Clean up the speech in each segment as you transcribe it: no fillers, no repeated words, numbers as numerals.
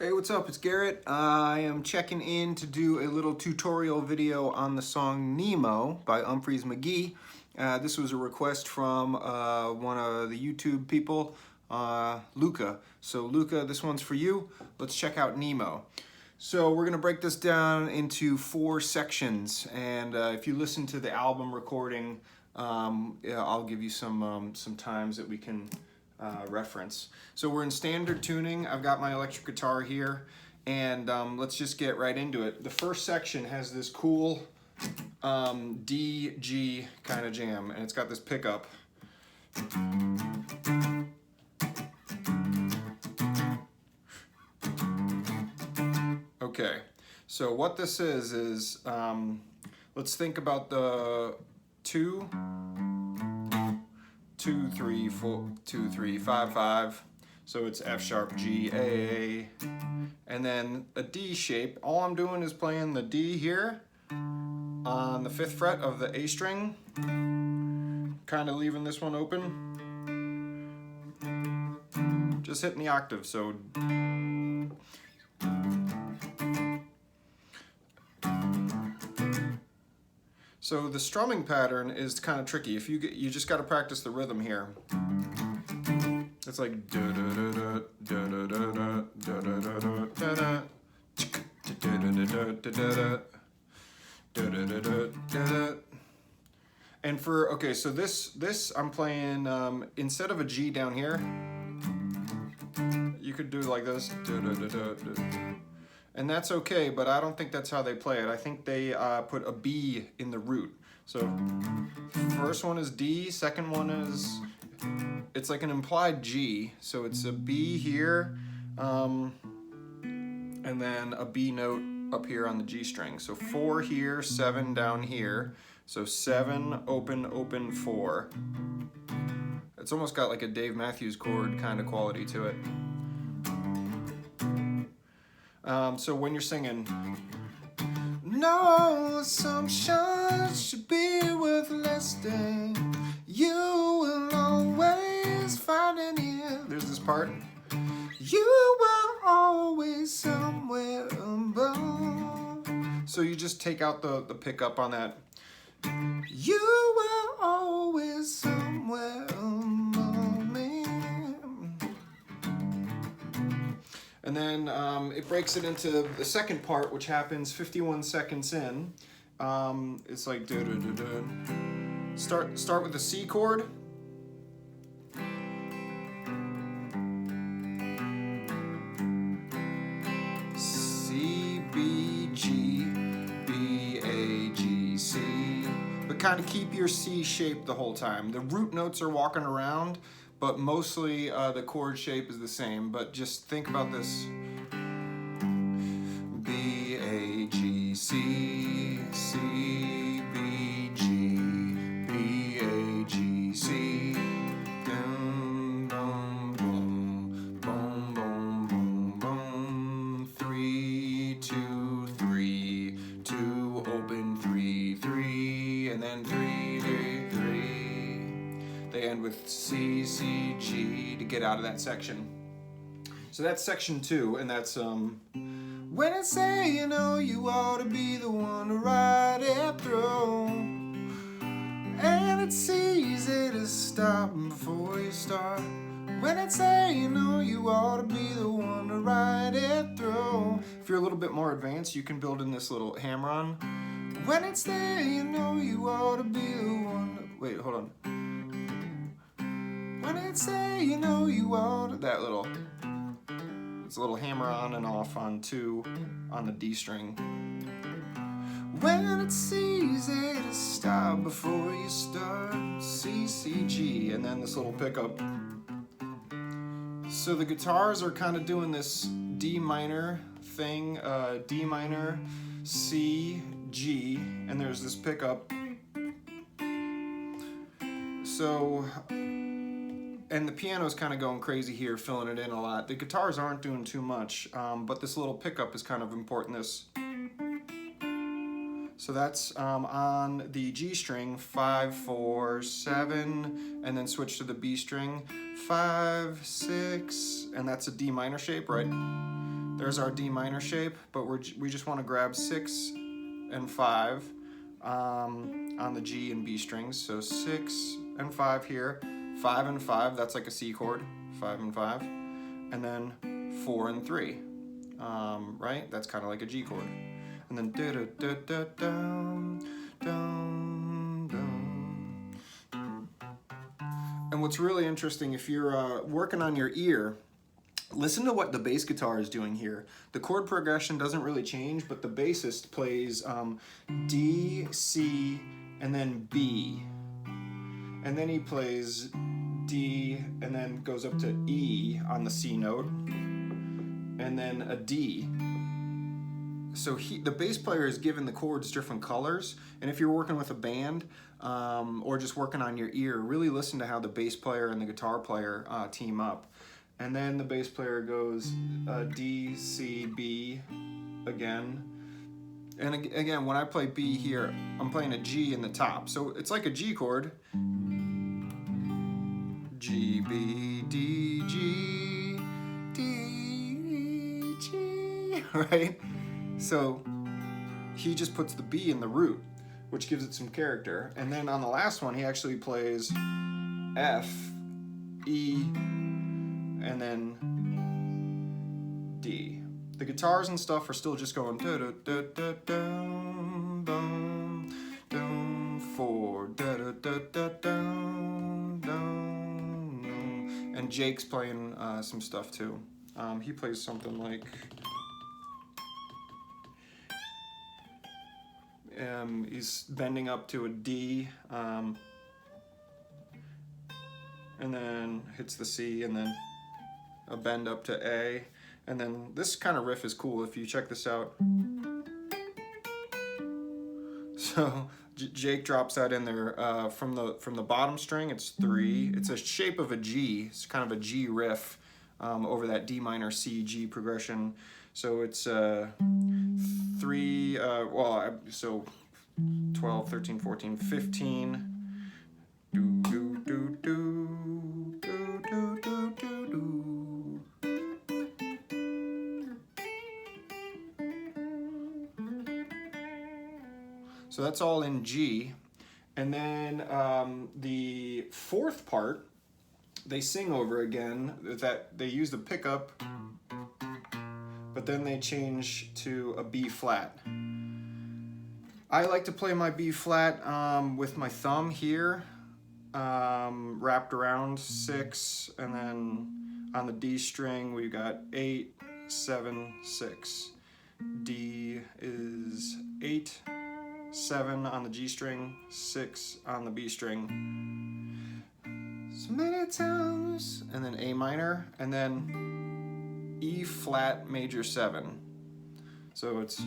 Hey, what's up? It's Garrett. I am checking in to do a little tutorial video on the song Nemo by Umphreys McGee. This was a request from one of the YouTube people, Luca. So Luca, this one's for you. Let's check out Nemo. So we're going to break this down into 4 sections, and if you listen to the album recording, I'll give you some times that we can reference. So we're in standard tuning. I've got my electric guitar here, and let's just get right into it. The first section has this cool D-G kind of jam, and it's got this pickup. Okay, so what this is let's think about the 2, 3, 4, 2, 3, 5, 5. So it's F sharp, G, A, and then a D shape. All I'm doing is playing the D here on the 5th fret of the A string, kind of leaving this one open. Just hitting the octave, so So the strumming pattern is kind of tricky. If you just got to practice the rhythm here. It's like da da da da da da da da da da da da da. And for okay, so this I'm playing instead of a G down here, you could do like this. And that's okay, but I don't think that's how they play it. I think they put a B in the root. So first one is D, second one is, it's like an implied G. So it's a B here, and then a B note up here on the G string. So 4 here, 7 down here. So 7, open, open, 4. It's almost got like a Dave Matthews chord kind of quality to it. So when you're singing, no assumption should be worth less than you will always find an ear. There's this part. You will always somewhere above. So you just take out the pickup on that. You will always somewhere above me. And then it breaks it into the second part, which happens 51 seconds in. It's like da da da da. Start with the C chord. C B G B A G C. But kind of keep your C shape the whole time. The root notes are walking around, but mostly the chord shape is the same. But just think about this. B, A, G, C, C, B, G, B, A, G, C. Boom, boom, boom, boom, boom, boom, boom. 3, 2, 3, 2, open, 3, 3, and then 3, 3, 3. They end with C, C, G to get out of that section. So that's section 2, and that's when I say you know you ought to be the one to ride it through, and it's easy to stop before you start. When I say you know you ought to be the one to ride it through. If you're a little bit more advanced, you can build in this little hammer-on. When it's there, you know you ought to be the one to... Wait, hold on. When it's there, you know you ought to... That little... It's a little hammer on and off on 2 on the D string. When it's easy to stop before you start. C, C, G, and then this little pickup. So the guitars are kind of doing this D minor thing, D minor, C, G, and there's this pickup. So, and the piano's kind of going crazy here, filling it in a lot. The guitars aren't doing too much, but this little pickup is kind of important. So that's on the G string, 5, 4, 7, and then switch to the B string, 5, 6, and that's a D minor shape, right? there's our D minor shape, but we just want to grab 6 and 5 on the G and B strings. So 6 and 5 here, 5 and 5, that's like a C chord, 5 and 5, and then 4 and 3, right? That's kind of like a G chord. And then down. And what's really interesting, if you're working on your ear, listen to what the bass guitar is doing here. The chord progression doesn't really change, but the bassist plays D, C, and then B. And then he plays D, and then goes up to E on the C note, and then a D. So the bass player is given the chords different colors, and if you're working with a band or just working on your ear, really listen to how the bass player and the guitar player team up. And then the bass player goes D, C, B again. And again, when I play B here, I'm playing a G in the top. So it's like a G chord. G, B, D, G, D, G, right? So he just puts the B in the root, which gives it some character. And then on the last one, he actually plays F, E, and then D. The guitars and stuff are still just going da da da da dum dum dum 4 da da da da dum dum, and Jake's playing some stuff too. He plays something like he's bending up to a D, and then hits the C, and then a bend up to A, and then this kind of riff is cool if you check this out. So Jake drops that in there from the bottom string. It's 3. It's a shape of a G. It's kind of a G riff over that D minor C G progression. So it's 3. So 12, 13, 14, 15. Do do do do do do do do do. So that's all in G. And then the fourth part, they sing over again, that they use the pickup, but then they change to a B flat. I like to play my B flat with my thumb here, wrapped around 6, and then on the D string we've got 8, 7, 6. D is 8, 7 on the G string, 6 on the B string. So many times, and then A minor, and then E flat major 7. So it's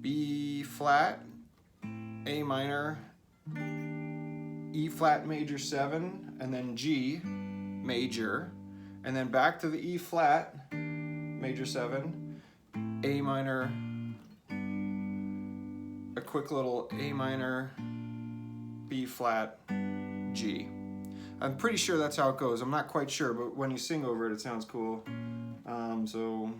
B flat, A minor, E flat major 7, and then G major, and then back to the E flat major 7, A minor, a quick little A minor, B flat, G. I'm pretty sure that's how it goes. I'm not quite sure, but when you sing over it, it sounds cool. So.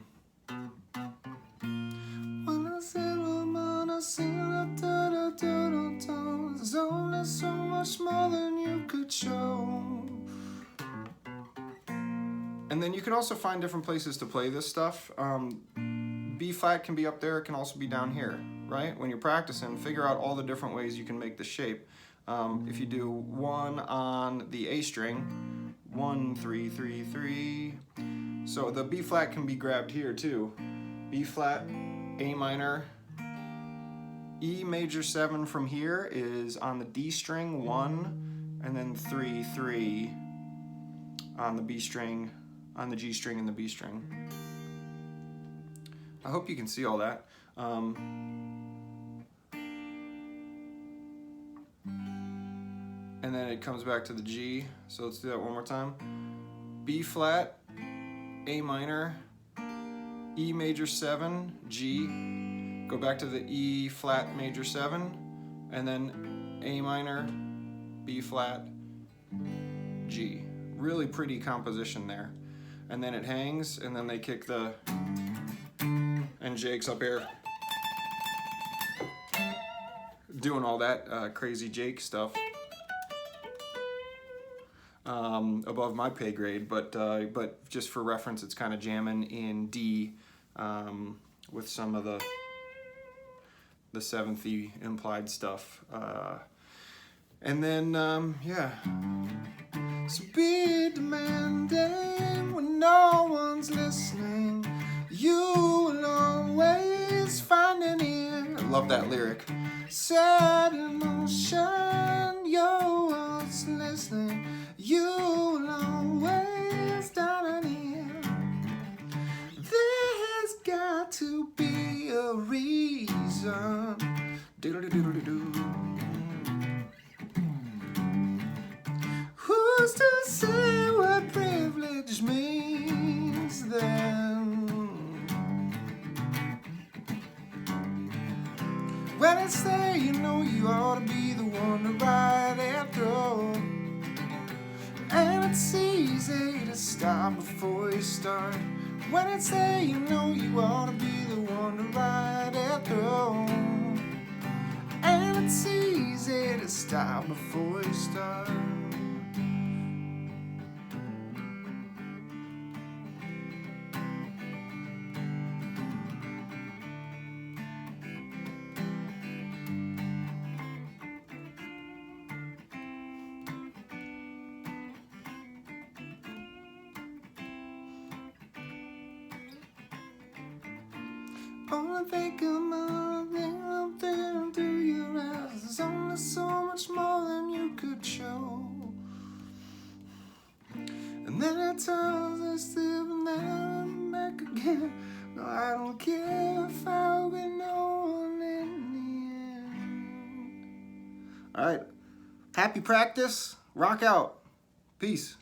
There's only so much more than you could show. And then you can also find different places to play this stuff. B flat can be up there, it can also be down here, right? When you're practicing, figure out all the different ways you can make the shape. If you do 1 on the A string, 1, 3, 3, 3. So the B flat can be grabbed here too. B flat, A minor, E major 7 from here is on the D string, 1, and then 3, 3 on the B string, on the G string and the B string. I hope you can see all that. And then it comes back to the G, so let's do that one more time. B flat, A minor, E major 7, G, go back to the E flat major 7, and then A minor, B flat, G. Really pretty composition there. and then it hangs, and then they kick the, and Jake's up here doing all that crazy Jake stuff above my pay grade, but just for reference, it's kind of jamming in D with some of the 7th-y implied stuff, and then yeah. So be demanding when no one's listening. You will always find an ear. I love that lyric. Set in motion, you're what's listening. You will always find an ear. There's got to be a reason. Doodle-doo-doo-doo-doo. Who's to say what privilege means then? When it's there, you know you ought to be the one to ride it through. And it's easy to stop before you start. When it's there, you know you ought to be the one to ride it through. And it's easy to stop before you start. Only think of nothing up there through your eyes. There's only so much more than you could show. And then at times I slip and then I'm back again. No, I don't care if I'll be known in the end. Alright, happy practice. Rock out. Peace.